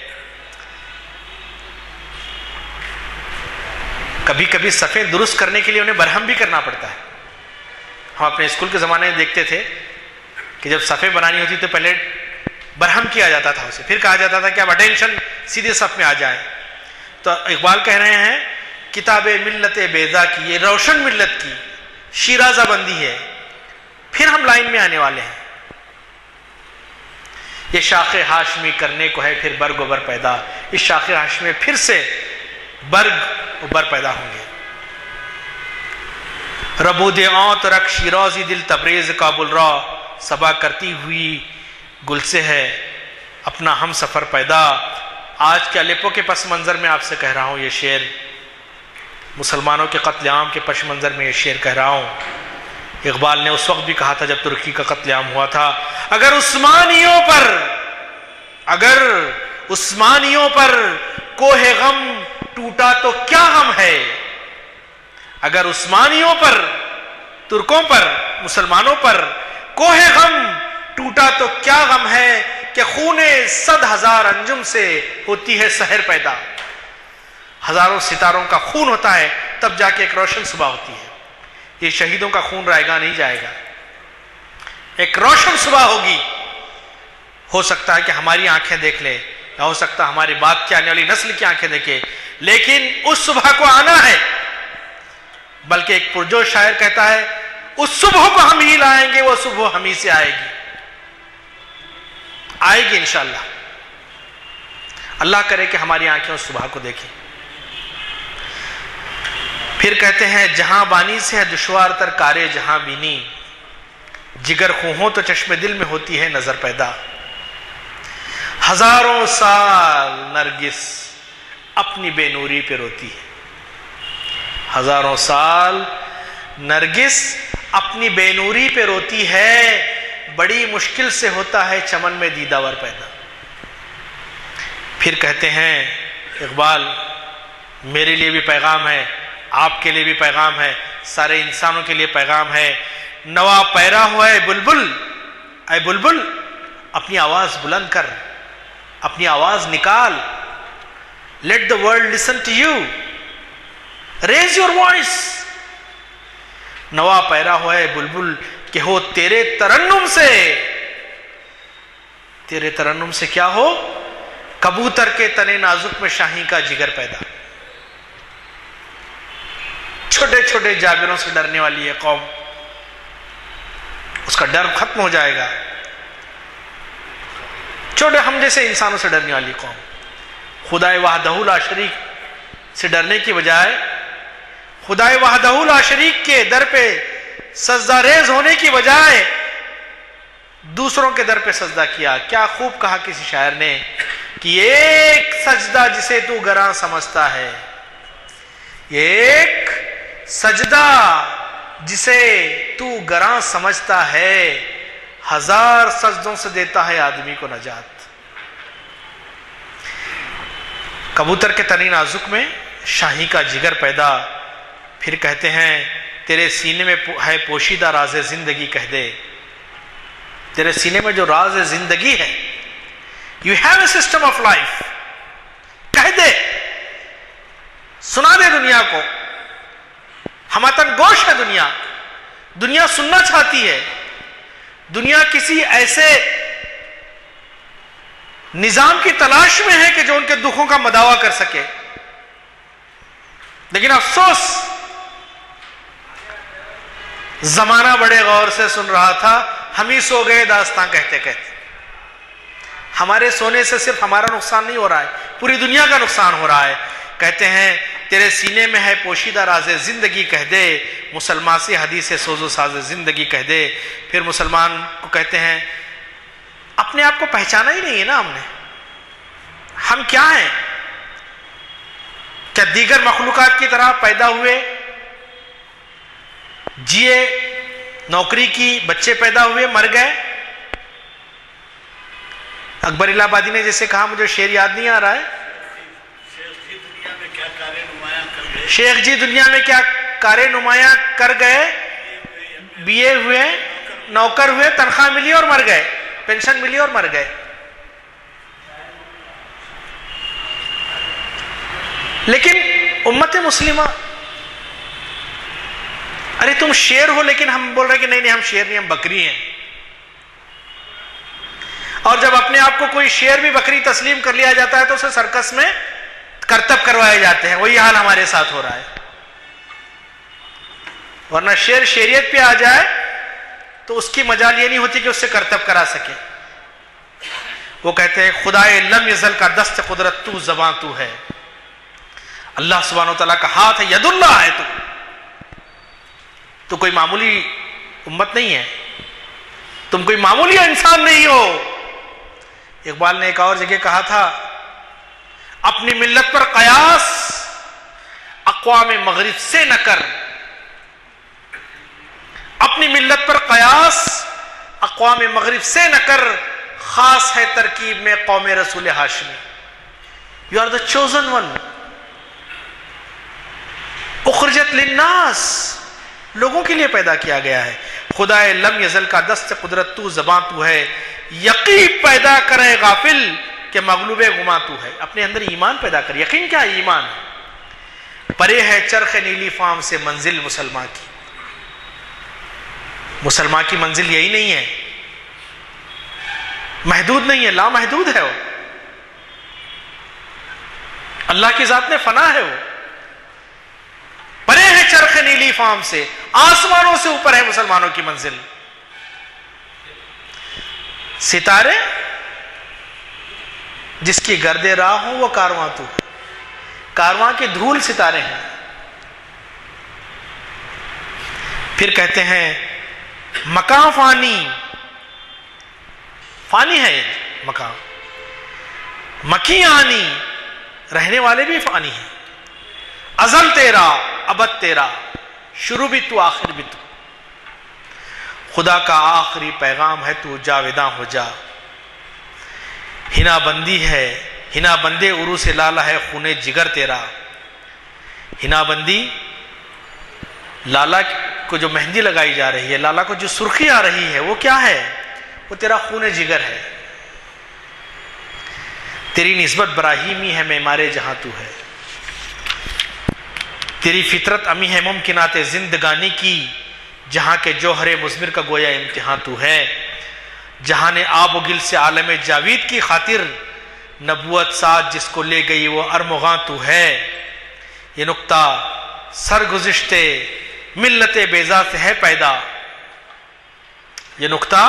کبھی کبھی صفیں درست کرنے کے لیے انہیں برہم بھی کرنا پڑتا ہے. ہم اپنے اسکول کے زمانے میں دیکھتے تھے کہ جب صفیں بنانی ہوتی تو پہلے برہم کیا جاتا تھا اسے، پھر کہا جاتا تھا کہ اب اٹینشن سیدھے صف میں آ جائے. تو اقبال کہہ رہے ہیں کتاب ملت بیضا کی، یہ روشن ملت کی شیرازہ بندی ہے، پھر ہم لائن میں آنے والے ہیں. یہ شاخ ہاشمی کرنے کو ہے پھر برگ و بر پیدا. اس شاخ ہاشمی میں پھر سے برگ و بر پیدا ہوں گے. ربود آنت رکھ شیرازی دل تبریز کابل را، صبا کرتی ہوئی گل سے ہے اپنا ہم سفر پیدا. آج کے الیپو کے پس منظر میں آپ سے کہہ رہا ہوں یہ شعر، مسلمانوں کے قتل عام کے پس منظر میں یہ شعر کہہ رہا ہوں. اقبال نے اس وقت بھی کہا تھا جب ترکی کا قتل عام ہوا تھا، اگر عثمانیوں پر کوہ غم ٹوٹا تو کیا غم ہے. اگر عثمانیوں پر، ترکوں پر، مسلمانوں پر کوہ غم ٹوٹا تو کیا غم ہے کہ خون 100,000 انجم سے ہوتی ہے سحر پیدا. ہزاروں ستاروں کا خون ہوتا ہے تب جا کے ایک روشن صبح ہوتی ہے. یہ شہیدوں کا خون رائے گا نہیں جائے گا، ایک روشن صبح ہوگی. ہو سکتا ہے کہ ہماری آنکھیں دیکھ لے، یا ہو سکتا ہے ہماری بات کی آنے والی نسل کی آنکھیں دیکھے، لیکن اس صبح کو آنا ہے. بلکہ ایک پرجوش شاعر کہتا ہے اس صبح کو ہم ہی لائیں گے، وہ صبح ہم ہی سے آئے گی انشاءاللہ. اللہ کرے کہ ہماری آنکھیں اس صبح کو دیکھیں. پھر کہتے ہیں جہاں بانی سے ہے دشوار تر کارے جہاں بینی، جگر خوں ہو تو چشم دل میں ہوتی ہے نظر پیدا. ہزاروں سال نرگس اپنی بے نوری پہ روتی ہے. ہزاروں سال نرگس اپنی بے نوری پہ روتی ہے، بڑی مشکل سے ہوتا ہے چمن میں دیداور پیدا. پھر کہتے ہیں اقبال میرے لیے بھی پیغام ہے، آپ کے لیے بھی پیغام ہے، سارے انسانوں کے لیے پیغام ہے. نوا پیرا ہوا ہے بلبل، اے بلبل اپنی آواز بلند کر، اپنی آواز نکال. Let the world listen to you. Raise your voice. نوا پیرا ہوا ہے بلبل کہ ہو تیرے ترنم سے تیرے ترنم سے کیا ہو؟ کبوتر کے تنے نازک میں شاہی کا جگر پیدا. چھوٹے چھوٹے جابروں سے ڈرنے والی ہے قوم، اس کا ڈر ختم ہو جائے گا. چھوٹے ہم جیسے انسانوں سے ڈرنے والی قوم خدائے وحدہ لا شریک سے ڈرنے کی بجائے خدائے وحدہ لا شریک کے در پہ سجدہ ریز ہونے کی بجائے دوسروں کے در پہ سجدہ کیا. کیا خوب کہا کسی شاعر نے کہ ایک سجدہ جسے تو گراں سمجھتا ہے، ایک سجدہ جسے تو گراں سمجھتا ہے، ہزار سجدوں سے دیتا ہے آدمی کو نجات. کبوتر کے تنی نازک میں شاہی کا جگر پیدا. پھر کہتے ہیں تیرے سینے میں ہے پوشیدہ راز زندگی، کہہ دے تیرے سینے میں جو راز زندگی ہے، you have a system of life, کہہ دے، سنا دے دنیا کو. ہماتن گوش ہے دنیا، دنیا سننا چاہتی ہے. دنیا کسی ایسے نظام کی تلاش میں ہے کہ جو ان کے دکھوں کا مداوا کر سکے. لیکن افسوس زمانہ بڑے غور سے سن رہا تھا، ہم ہی سو گئے داستاں کہتے کہتے. ہمارے سونے سے صرف ہمارا نقصان نہیں ہو رہا ہے، پوری دنیا کا نقصان ہو رہا ہے. کہتے ہیں تیرے سینے میں ہے پوشیدہ راز زندگی، کہہ دے مسلمان سے حدیث سوز و ساز زندگی، کہہ دے. پھر مسلمان کو کہتے ہیں اپنے آپ کو پہچانا ہی نہیں ہے نا ہم نے، ہم کیا ہیں؟ کیا دیگر مخلوقات کی طرح پیدا ہوئے، جیے، نوکری کی، بچے پیدا ہوئے، مر گئے؟ اکبر الہ آبادی نے جیسے کہا، مجھے شعر یاد نہیں آ رہا ہے، شیخ جی دنیا میں کیا کارے نمایاں کر گئے، بی اے ہوئے، نوکر ہوئے، تنخواہ ملی اور مر گئے، پینشن ملی اور مر گئے. لیکن امت مسلمہ، ارے تم شیر ہو، لیکن ہم بول رہے کہ نہیں ہم شیر نہیں، ہم بکری ہیں. اور جب اپنے آپ کو کوئی شیر بھی بکری تسلیم کر لیا جاتا ہے تو اسے سرکس میں کرتب کروائے جاتے ہیں. وہی حال ہمارے ساتھ ہو رہا ہے. ورنہ شیر شیریت پہ آ جائے تو اس کی مجال یہ نہیں ہوتی کہ اس سے کرتب کرا سکے. وہ کہتے ہیں خدائے لم یزل کا دست قدرت تو، زباں تو ہے. اللہ سبحانہ وتعالیٰ کا ہاتھ ہے، ید اللہ ہے. تو کوئی معمولی امت نہیں ہے، تم کوئی معمولی انسان نہیں ہو. اقبال نے ایک اور جگہ کہا تھا، اپنی ملت پر قیاس اقوام مغرب سے نہ کر. اپنی ملت پر قیاس اقوام مغرب سے نہ کر، خاص ہے ترکیب میں قوم رسول ہاشمی. You are the chosen one, اخرجت للناس، لوگوں کے لیے پیدا کیا گیا ہے. خدائے لم یزل کا دست قدرت تو، زباں تو ہے. یقین پیدا کرے غافل کہ مغلوب گما تو ہے. اپنے اندر ایمان پیدا کر. یقین کیا ہے؟ ایمان. پرے ہے چرخ نیلی فام سے منزل مسلمان کی. مسلمان کی منزل یہی نہیں ہے، محدود نہیں ہے، لا محدود ہے. وہ اللہ کی ذات نے فنا ہے. وہ پرے ہے چرخ نیلی فام سے، آسمانوں سے اوپر ہے مسلمانوں کی منزل. ستارے جس کی گرد راہ ہوں وہ کارواں تو، کارواں کے دھول ستارے ہیں. پھر کہتے ہیں مکان فانی، فانی ہے یہ مکان. مکی آنی، رہنے والے بھی فانی ہیں. ازل تیرا، ابد تیرا، شروع بھی تو، آخر بھی تو. خدا کا آخری پیغام ہے تو جاویداں ہو جا. ہنا بندی ہے، ہنا بندے عروس لالا ہے خون جگر تیرا. ہنا بندی، لالا کو جو مہندی لگائی جا رہی ہے، لالا کو جو سرخی آ رہی ہے، وہ کیا ہے؟ وہ تیرا خون جگر ہے. تیری نسبت براہیمی ہے معمار جہاں تو ہے. تیری فطرت امی ہے ممکنات زندگانی کی، جہاں کے جوہر مضمر کا گویا امتحان تو ہے. جہاں نے آب و گل سے عالم جاوید کی خاطر، نبوت ساتھ جس کو لے گئی وہ ارمغاں تو ہے۔ یہ نکتہ سرگزشتے ملت بیضا سے ہے پیدا، یہ نکتہ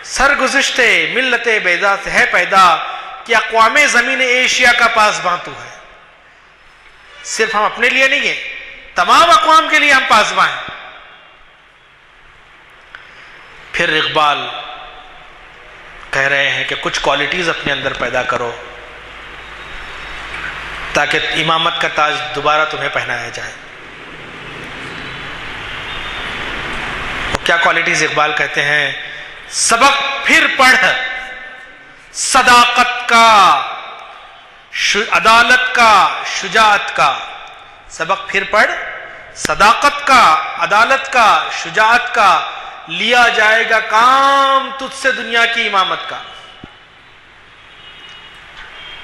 سرگزشتے ملت بیضا سے ہے پیدا، کہ اقوام زمین ایشیا کا پاسباں تو ہے۔ صرف ہم اپنے لیے نہیں ہیں، تمام اقوام کے لیے ہم پاسباں ہیں۔ پھر اقبال کہہ رہے ہیں کہ کچھ کوالٹیز اپنے اندر پیدا کرو تاکہ امامت کا تاج دوبارہ تمہیں پہنایا جائے۔ کیا کوالٹیز اقبال کہتے ہیں؟ سبق پھر پڑھ صداقت کا، عدالت کا، شجاعت کا۔ سبق پھر پڑھ صداقت کا، عدالت کا، شجاعت کا، لیا جائے گا کام تجھ سے دنیا کی امامت کا۔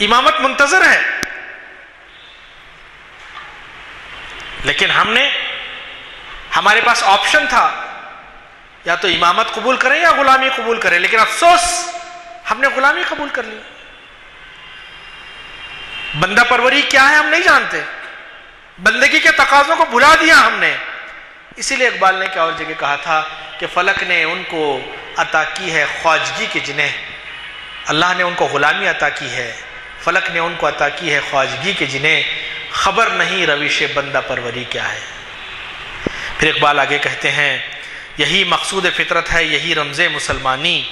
امامت منتظر ہے، لیکن ہمارے پاس آپشن تھا، یا تو امامت قبول کریں یا غلامی قبول کریں، لیکن افسوس ہم نے غلامی قبول کر لی۔ بندہ پروری کیا ہے ہم نہیں جانتے، بندگی کے تقاضوں کو بھلا دیا ہم نے۔ اسی لیے اقبال نے کیا اور جگہ کہا تھا کہ فلک نے ان کو عطا کی ہے خواجگی کے جنہیں، اللہ نے ان کو غلامی عطا کی ہے، فلک نے ان کو عطا کی ہے خواجگی کے جنہیں، خبر نہیں روش بندہ پروری کیا ہے۔ پھر اقبال آگے کہتے ہیں یہی مقصود فطرت ہے، یہی رمز مسلمانی،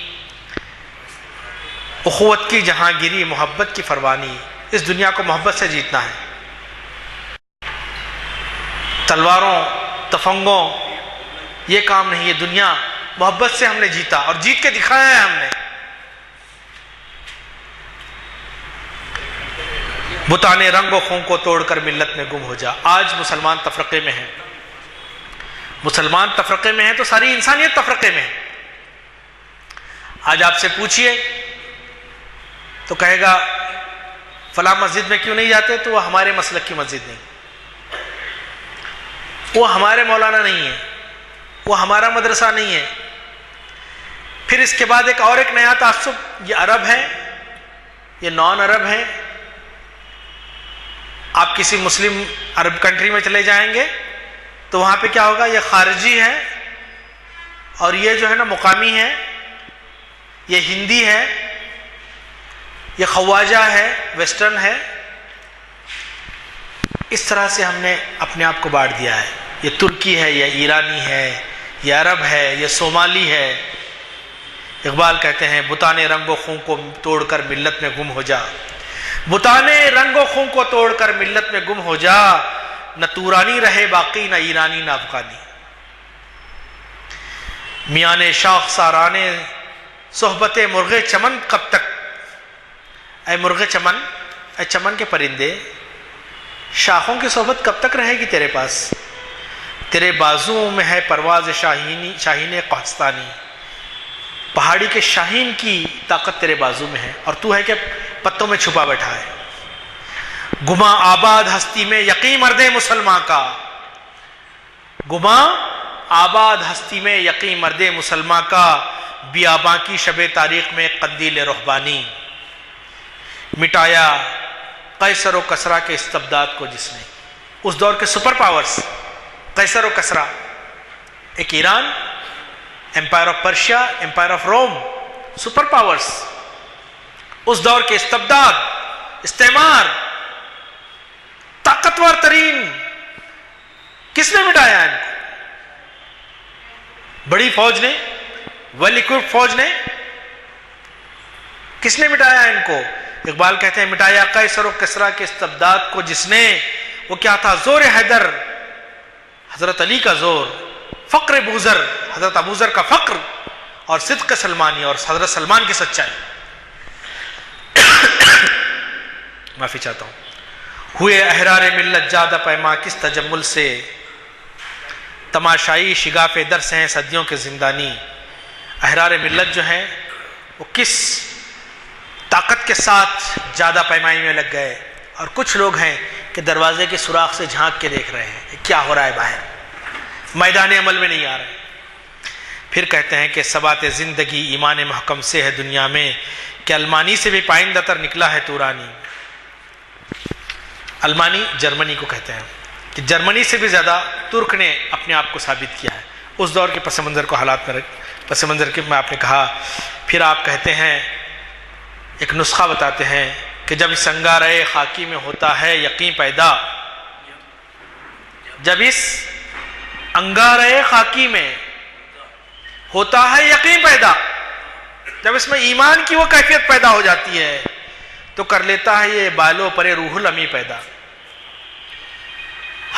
اخوت کی جہاں گیری محبت کی فروانی۔ اس دنیا کو محبت سے جیتنا ہے، تلواروں تفنگوں یہ کام نہیں، یہ دنیا محبت سے ہم نے جیتا اور جیت کے دکھایا ہے ہم نے۔ بتانے رنگ و خون کو توڑ کر ملت میں گم ہو جا۔ آج مسلمان تفرقے میں ہیں، مسلمان تفرقے میں ہیں تو ساری انسانیت تفرقے میں ہے۔ آج آپ سے پوچھئے تو کہے گا فلاں مسجد میں کیوں نہیں جاتے، تو وہ ہمارے مسلک کی مسجد نہیں، وہ ہمارے مولانا نہیں ہے، وہ ہمارا مدرسہ نہیں ہے۔ پھر اس کے بعد ایک نیا تعصب، یہ عرب ہے، یہ نان عرب ہے۔ آپ کسی مسلم عرب کنٹری میں چلے جائیں گے تو وہاں پہ کیا ہوگا، یہ خارجی ہے اور یہ جو ہے نا مقامی ہے، یہ ہندی ہے، یہ خواجہ ہے، ویسٹرن ہے۔ اس طرح سے ہم نے اپنے آپ کو بانٹ دیا ہے، یہ ترکی ہے، یہ ایرانی ہے، یہ عرب ہے، یہ صومالی ہے۔ اقبال کہتے ہیں بتانے رنگ و خون کو توڑ کر ملت میں گم ہو جا، بتانے رنگ و خون کو توڑ کر ملت میں گم ہو جا، نہ تورانی رہے باقی، نہ ایرانی نہ افغانی۔ میاں شاخ سارانے صحبت مرغ چمن کب تک، اے مرغ چمن، اے چمن کے پرندے، شاخوں کی صحبت کب تک رہے گی تیرے پاس؟ تیرے بازو میں ہے پرواز شاہین قحطستانی، پہاڑی کے شاہین کی طاقت تیرے بازو میں ہے، اور تو ہے کہ پتوں میں چھپا بیٹھا ہے۔ گما آباد ہستی میں یقین مرد مسلمان کا، گما آباد ہستی میں یقین مرد مسلمان کا، بیاباں کی شب تاریخ میں قندیل رہبانی۔ مٹایا قیصر و کسریٰ کے استبداد کو جس نے، اس دور کے سپر پاورز قیصر و کسریٰ، ایک Iran, empire of Persia, empire of Rome, super powers, اس دور کے استبداد، استعمار، طاقتور ترین، کس نے مٹایا ان کو؟ بڑی فوج نے، ویل اکوپڈ فوج نے، کس نے مٹایا ان کو؟ اقبال کہتے ہیں مٹایا قیصر و کسریٰ کے استبداد کو جس نے، وہ کیا تھا؟ زور حیدر، حضرت علی کا زور، فقر بوذر، حضرت ابوذر کا فقر، اور صدق سلمانی، اور حضرت سلمان کی سچائی۔ معافی چاہتا ہوں۔ ہوئے احرار ملت جادہ پیما کس تجمل سے، تماشائی شگاف در سے ہیں صدیوں کے زندانی۔ احرار ملت جو ہیں وہ کس طاقت کے ساتھ جادہ پیمائی میں لگ گئے، اور کچھ لوگ ہیں کہ دروازے کے سوراخ سے جھانک کے دیکھ رہے ہیں کیا ہو رہا ہے باہر، میدان عمل میں نہیں آ رہے۔ پھر کہتے ہیں کہ ثبات زندگی ایمان محکم سے ہے دنیا میں، کہ المانی سے بھی پائندہ تر نکلا ہے تورانی۔ المانی جرمنی کو کہتے ہیں کہ جرمنی سے بھی زیادہ ترک نے اپنے آپ کو ثابت کیا ہے اس دور کے پس منظر کو حالات میں پس منظر کے میں آپ نے کہا۔ پھر آپ کہتے ہیں، ایک نسخہ بتاتے ہیں کہ جب اس انگارۂ خاکی میں ہوتا ہے یقین پیدا، جب اس انگارۂ خاکی میں ہوتا ہے یقین پیدا، جب اس میں ایمان کی وہ کیفیت پیدا ہو جاتی ہے تو کر لیتا ہے یہ بالو پرے روح الامی پیدا۔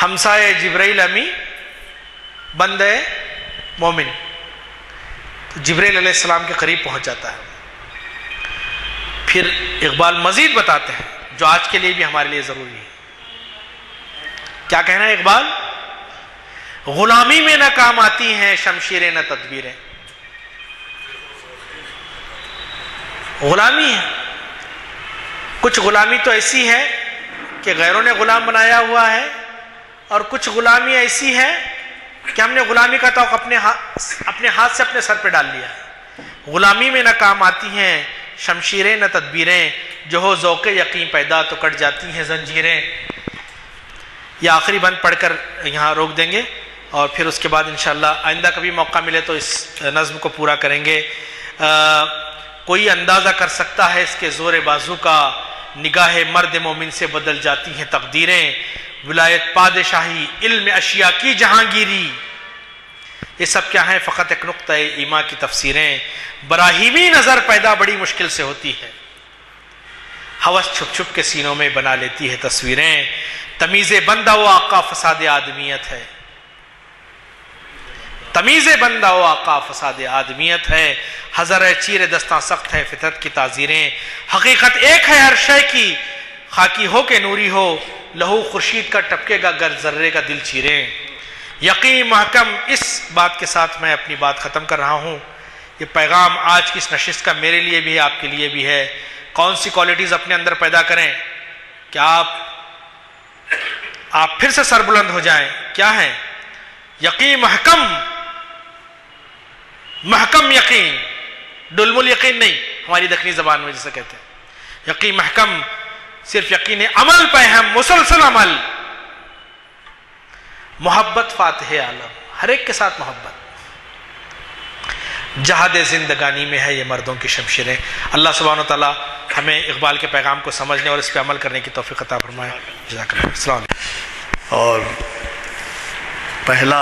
ہمسائے جبرائیل امی بندے مومن، تو جبرائیل علیہ السلام کے قریب پہنچ جاتا ہے۔ پھر اقبال مزید بتاتے ہیں جو آج کے لیے بھی ہمارے لیے ضروری ہے۔ کیا کہنا ہے اقبال؟ غلامی میں نہ کام آتی ہیں شمشیریں نہ تدبیریں۔ غلامی ہے، کچھ غلامی تو ایسی ہے کہ غیروں نے غلام بنایا ہوا ہے، اور کچھ غلامی ایسی ہے کہ ہم نے غلامی کا توق اپنے ہاتھ سے اپنے سر پہ ڈال لیا ہے۔ غلامی میں نہ کام آتی ہیں شمشیریں نہ تدبیریں، جو ہو ذوق یقین پیدا تو کٹ جاتی ہیں زنجیریں۔ یہ آخری بند پڑھ کر یہاں روک دیں گے، اور پھر اس کے بعد انشاءاللہ آئندہ کبھی موقع ملے تو اس نظم کو پورا کریں گے۔ کوئی اندازہ کر سکتا ہے اس کے زور بازو کا، نگاہ مرد مومن سے بدل جاتی ہیں تقدیریں۔ ولایت پادشاہی علم اشیاء کی جہانگیری، یہ سب کیا ہیں؟ فقط ایک نقطہ ایما کی تفسیریں۔ براہیمی نظر پیدا بڑی مشکل سے ہوتی ہے، ہوس چھپ چھپ کے سینوں میں بنا لیتی ہے تصویریں۔ تمیز بندہ و آقا فساد آدمیت ہے، تمیز بندہ و آقا فساد آدمیت ہے۔ حذر چیر دستاں سخت ہے فطرت کی تعزیریں۔ حقیقت ایک ہے ہر شے کی، خاکی ہو کہ نوری ہو، لہو خورشید کا ٹپکے گا گر ذرے کا دل چیریں۔ یقین محکم، اس بات کے ساتھ میں اپنی بات ختم کر رہا ہوں۔ یہ پیغام آج کی اس نشست کا میرے لیے بھی ہے، آپ کے لیے بھی ہے۔ کون سی کوالٹیز اپنے اندر پیدا کریں کہ آپ پھر سے سربلند ہو جائیں؟ کیا ہے؟ یقین محکم، محکم یقین، ڈلمل یقین نہیں، ہماری دکنی زبان میں جسے کہتے ہیں۔ یقین محکم صرف یقین عمل پہ ہم، مسلسل عمل۔ محبت فاتح عالم، ہر ایک کے ساتھ محبت۔ جہاد زندگانی میں ہے یہ مردوں کی شمشیریں۔ اللہ سبحانہ وتعالی ہمیں اقبال کے پیغام کو سمجھنے اور اس پہ عمل کرنے کی توفیق عطا فرمائے۔ جزاک اللہ، السلام علیکم۔ اور پہلا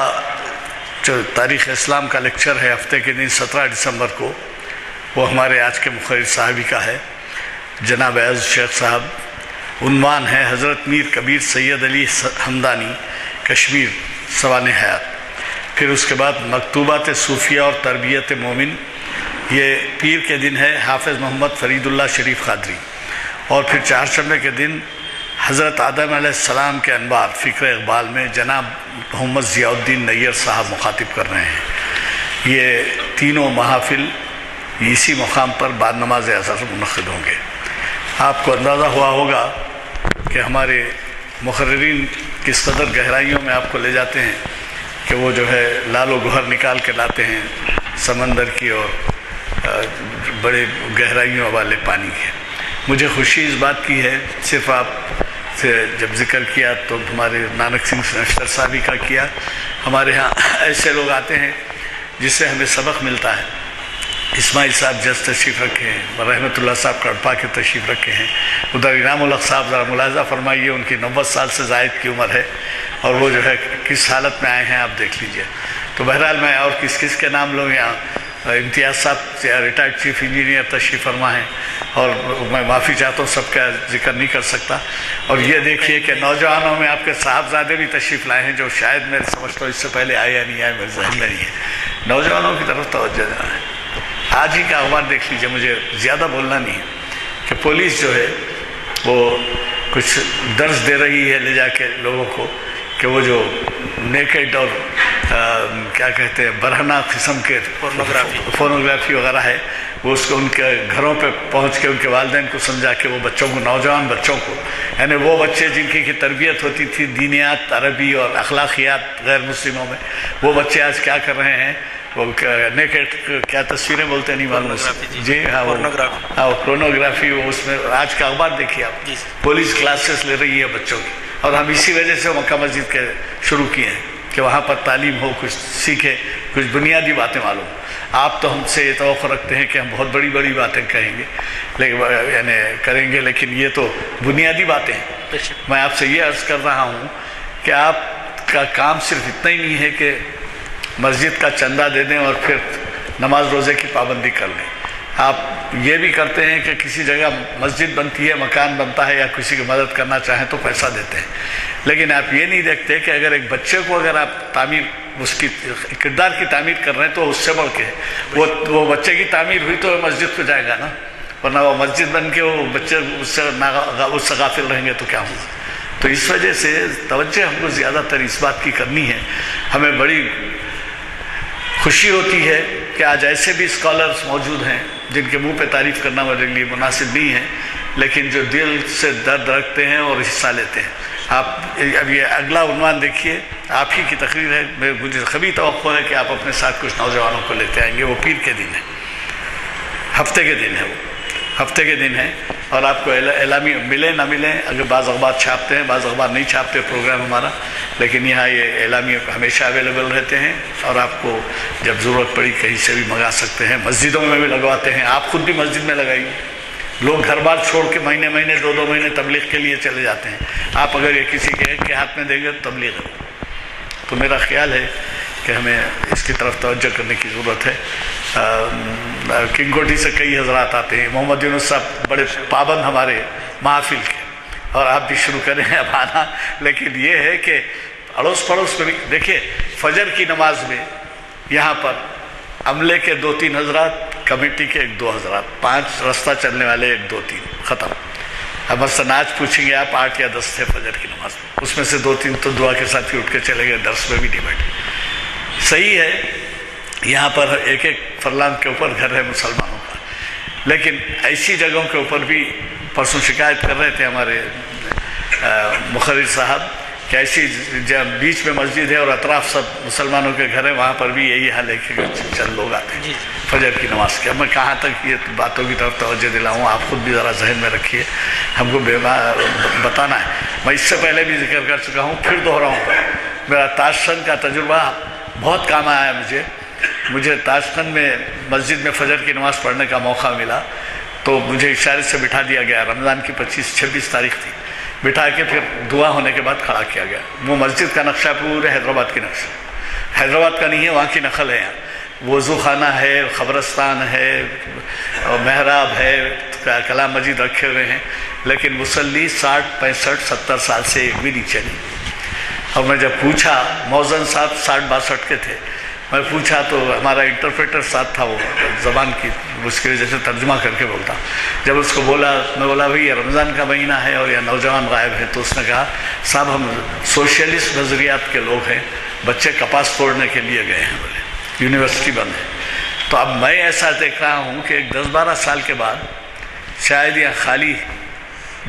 جو تاریخ اسلام کا لیکچر ہے ہفتے کے دن 17 دسمبر کو، وہ ہمارے آج کے مقرر صاحبی کا ہے، جناب عز شیخ صاحب۔ عنوان ہے حضرت میر کبیر سید علی ہمدانی کشمیر سوانح حیات۔ پھر اس کے بعد مکتوبات صوفیہ اور تربیت مومن، یہ پیر کے دن ہے حافظ محمد فرید اللہ شریف قادری۔ اور پھر چہارشنبے کے دن حضرت آدم علیہ السلام کے انوار فکر اقبال میں جناب محمد ضیاء الدین نیر صاحب مخاطب کر رہے ہیں۔ یہ تینوں محافل اسی مقام پر بعد نماز عصر منعقد ہوں گے۔ آپ کو اندازہ ہوا ہوگا کہ ہمارے مقررین کس قدر گہرائیوں میں آپ کو لے جاتے ہیں کہ وہ جو ہے لال و گوہر نکال کے لاتے ہیں سمندر کی اور بڑے گہرائیوں والے پانی کے۔ مجھے خوشی اس بات کی ہے، صرف آپ سے جب ذکر کیا تو ہمارے نانک سنگھ نشتر صاحبی کا کیا، ہمارے ہاں ایسے لوگ آتے ہیں جس سے ہمیں سبق ملتا ہے۔ اسماعیل صاحب جس تشریف رکھے ہیں، رحمت اللہ صاحب کڑپا کے تشریف رکھے ہیں، ادھر انعام الحق صاحب ذرا ملاحظہ فرمائیے، ان کی 90 سال سے زائد کی عمر ہے، اور وہ جو ہے کس حالت میں آئے ہیں آپ دیکھ لیجئے۔ تو بہرحال میں اور کس کے نام لوں یہاں، امتیاز صاحب ریٹائرڈ چیف انجینئر تشریف فرما ہیں، اور میں معافی چاہتا ہوں سب کا ذکر نہیں کر سکتا۔ اور یہ دیکھیے کہ نوجوانوں میں آپ کے صاحبزادے بھی تشریف لائے ہیں، جو شاید میں سمجھتا ہوں اس سے پہلے آئے یا نہیں آئے میرے ذہن میں نہیں ہے۔ نوجوانوں کی طرف توجہ دینا ہے۔ آج ہی کا اخبار دیکھ لیجیے، مجھے زیادہ بولنا نہیں ہے، کہ پولیس جو ہے وہ کچھ درس دے رہی ہے لے جا کے لوگوں کو کہ وہ جو نیکڈ اور کیا کہتے ہیں برہنہ قسم کے فورنوگرافی وغیرہ ہے، وہ اس کو ان کے گھروں پہ پہنچ کے ان کے والدین کو سمجھا کہ وہ بچوں کو، نوجوان بچوں کو، یعنی وہ بچے جن کی تربیت ہوتی تھی دینیات، عربی اور اخلاقیات غیر مسلموں میں، وہ بچے آج کیا کر رہے ہیں، وہ نیکڈ کیا تصویریں بولتے ہیں نہیں معلوم جی ہاں پورنوگرافی وہ اس میں آج کا اخبار دیکھیے آپ پولیس کلاسز لے رہی ہے بچوں کی اور ہم اسی وجہ سے مکہ مسجد کے شروع کیے ہیں کہ وہاں پر تعلیم ہو کچھ سیکھے کچھ بنیادی باتیں معلوم آپ تو ہم سے یہ توقع رکھتے ہیں کہ ہم بہت بڑی بڑی باتیں کہیں گے لیکن یعنی کریں گے لیکن یہ تو بنیادی باتیں ہیں میں آپ سے یہ عرض کر رہا ہوں کہ آپ کا کام صرف اتنا ہی نہیں ہے کہ مسجد کا چندہ دے دیں اور پھر نماز روزے کی پابندی کر لیں آپ یہ بھی کرتے ہیں کہ کسی جگہ مسجد بنتی ہے مکان بنتا ہے یا کسی کی مدد کرنا چاہیں تو پیسہ دیتے ہیں لیکن آپ یہ نہیں دیکھتے کہ اگر ایک بچے کو اگر آپ تعمیر اس کی کردار کی تعمیر کر رہے ہیں تو اس سے بڑھ کے وہ بچے کی تعمیر ہوئی تو مسجد کو جائے گا نا ورنہ وہ مسجد بن کے وہ بچے اس سے غافل رہیں گے تو کیا ہوگا تو اس وجہ سے توجہ ہم کو زیادہ تر اس بات کی کرنی ہے ہمیں بڑی خوشی ہوتی ہے کہ آج ایسے بھی اسکالرس موجود ہیں جن کے منہ پہ تعریف کرنا میرے لیے مناسب نہیں ہے لیکن جو دل سے درد رکھتے ہیں اور حصہ لیتے ہیں آپ اب یہ اگلا عنوان دیکھیے آپ ہی کی تقریر ہے مجھے کبھی توقع ہے کہ آپ اپنے ساتھ کچھ نوجوانوں کو لیتے آئیں گے وہ پیر کے دن ہے ہفتے کے دن ہے وہ ہفتے کے دن ہے اور آپ کو اعلامی ملیں نہ ملیں اگر بعض اخبار چھاپتے ہیں بعض اخبار نہیں چھاپتے پروگرام ہمارا لیکن یہاں یہ اعلامی ہمیشہ اویلیبل رہتے ہیں اور آپ کو جب ضرورت پڑی کہیں سے بھی منگا سکتے ہیں مسجدوں میں بھی لگواتے ہیں آپ خود بھی مسجد میں لگائیے لوگ گھر بار چھوڑ کے مہینے دو مہینے تبلیغ کے لیے چلے جاتے ہیں آپ اگر یہ کسی کے ہاتھ میں دیں گے تو تبلیغ ہے تو میرا خیال ہے کہ ہمیں اس کی طرف توجہ کرنے کی ضرورت ہے کنگ کوٹھی سے کئی حضرات آتے ہیں محمد یونس صاحب بڑے پابند ہمارے محافل کے اور آپ بھی شروع کریں اب آنا لیکن یہ ہے کہ اڑوس پڑوس میں دیکھیں فجر کی نماز میں یہاں پر عملے کے 2-3 حضرات کمیٹی کے 1-2 حضرات 5 رستہ چلنے والے 1-2-3 ختم اب مثلاً آج پوچھیں گے آپ 8 یا 10 تھے فجر کی نماز میں اس میں سے 2-3 تو دعا کے ساتھ ہی اٹھ کے چلے گئے درس میں بھی نہیں بیٹھے صحیح ہے یہاں پر ایک فرلانگ کے اوپر گھر ہے مسلمانوں کا لیکن ایسی جگہوں کے اوپر بھی پرسوں شکایت کر رہے تھے ہمارے مقرر صاحب کہ ایسی بیچ میں مسجد ہے اور اطراف سب مسلمانوں کے گھر ہیں وہاں پر بھی یہی حال ہے کہ چند لوگ آتے ہیں فجر کی نماز کے اب میں کہاں تک یہ باتوں کی طرف توجہ دلاؤں آپ خود بھی ذرا ذہن میں رکھیے ہم کو بتانا ہے میں اس سے پہلے بھی ذکر کر چکا ہوں پھر دہراؤں گا میرا تاشقند کا تجربہ بہت کام آیا ہے مجھے تاشقند میں مسجد میں فجر کی نماز پڑھنے کا موقع ملا تو مجھے اشارے سے بٹھا دیا گیا رمضان کی 25-26 تاریخ تھی بٹھا کے پھر دعا ہونے کے بعد کھڑا کیا گیا وہ مسجد کا نقشہ پورے حیدرآباد کی نقشہ حیدرآباد کا نہیں ہے وہاں کی نقل ہے وضو خانہ ہے قبرستان ہے محراب ہے کلام مجید رکھے ہوئے ہیں لیکن مصلی 60 65 70 سال سے ایک بھی نہیں چلی اور میں جب پوچھا موزن صاحب 60 62 کے تھے میں پوچھا تو ہمارا انٹرپریٹر ساتھ تھا وہ زبان کی اس کی وجہ سے ترجمہ کر کے بولتا جب اس کو بولا میں بولا بھئی یہ رمضان کا مہینہ ہے اور یہ نوجوان غائب ہیں تو اس نے کہا صاحب ہم سوشلسٹ نظریات کے لوگ ہیں بچے کپاس توڑنے کے لیے گئے ہیں بولے یونیورسٹی بند ہے تو اب میں ایسا دیکھ رہا ہوں کہ 10-12 سال کے بعد شاید یہ خالی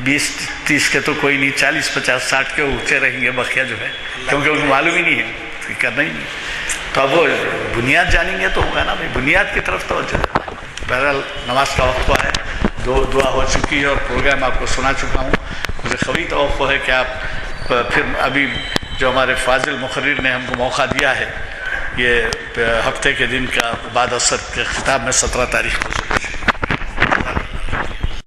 20-30 کے تو کوئی نہیں 40-50-60 کے اونچے رہیں گے بقیہ جو ہے کیونکہ ان کو معلوم ہی نہیں ہے کرنا ہی نہیں تو اب وہ بنیاد جانیں گے تو ہوگا نا بھائی بنیاد کی طرف توجہ بہرحال نماز کا وقت ہوا ہے دعا ہو چکی ہے اور پروگرام آپ کو سنا چکا ہوں مجھے قوی توقع ہے کہ آپ پھر ابھی جو ہمارے فاضل مقرر نے ہم کو موقع دیا ہے یہ ہفتے کے دن کا بعد عصر کے خطاب میں 17 تاریخ کو